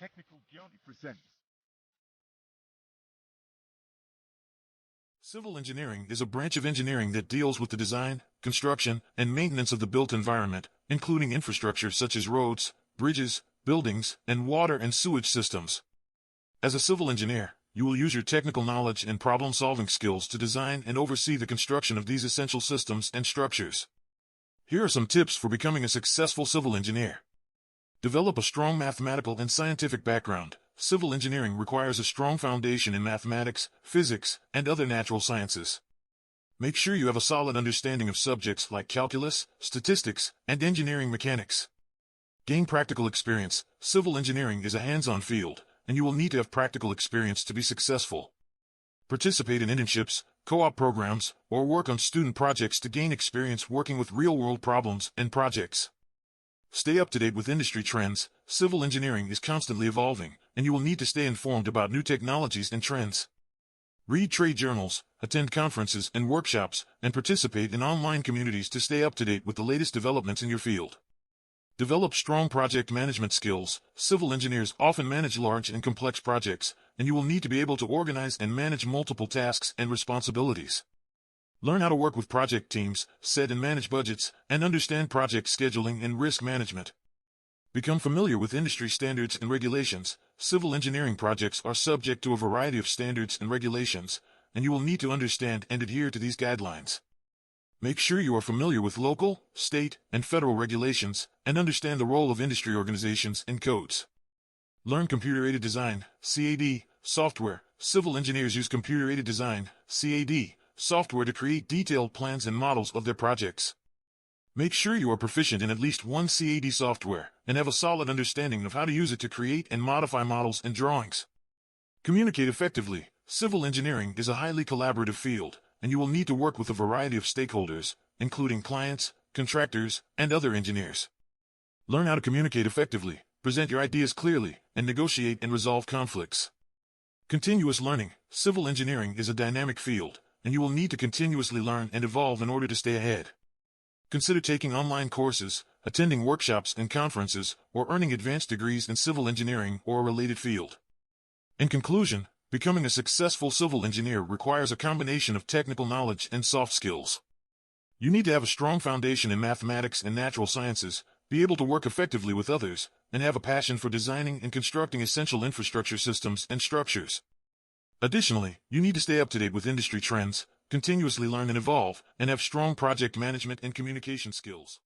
Technicalgyaaany presents. Civil engineering is a branch of engineering that deals with the design, construction, and maintenance of the built environment, including infrastructure such as roads, bridges, buildings, and water and sewage systems. As a civil engineer, you will use your technical knowledge and problem-solving skills to design and oversee the construction of these essential systems and structures. Here are some tips for becoming a successful civil engineer. Develop a strong mathematical and scientific background. Civil engineering requires a strong foundation in mathematics, physics, and other natural sciences. Make sure you have a solid understanding of subjects like calculus, statistics, and engineering mechanics. Gain practical experience. Civil engineering is a hands-on field, and you will need to have practical experience to be successful. Participate in internships, co-op programs, or work on student projects to gain experience working with real-world problems and projects. Stay up to date with industry trends. Civil engineering is constantly evolving, and you will need to stay informed about new technologies and trends. Read trade journals, attend conferences and workshops, and participate in online communities to stay up to date with the latest developments in your field. Develop strong project management skills. Civil engineers often manage large and complex projects, and you will need to be able to organize and manage multiple tasks and responsibilities. Learn how to work with project teams, set and manage budgets, and understand project scheduling and risk management. Become familiar with industry standards and regulations. Civil engineering projects are subject to a variety of standards and regulations, and you will need to understand and adhere to these guidelines. Make sure you are familiar with local, state, and federal regulations, and understand the role of industry organizations and codes. Learn computer-aided design, CAD, software. Civil engineers use computer-aided design, CAD, software to create detailed plans and models of their projects. Make sure you are proficient in at least one CAD software, and have a solid understanding of how to use it to create and modify models and drawings. Communicate effectively. Civil engineering is a highly collaborative field, and you will need to work with a variety of stakeholders, including clients, contractors, and other engineers. Learn how to communicate effectively, present your ideas clearly, and negotiate and resolve conflicts. Continuous learning. Civil engineering is a dynamic field, and you will need to continuously learn and evolve in order to stay ahead. Consider taking online courses, attending workshops and conferences, or earning advanced degrees in civil engineering or a related field. In conclusion, becoming a successful civil engineer requires a combination of technical knowledge and soft skills. You need to have a strong foundation in mathematics and natural sciences, be able to work effectively with others, and have a passion for designing and constructing essential infrastructure systems and structures. Additionally, you need to stay up to date with industry trends, continuously learn and evolve, and have strong project management and communication skills.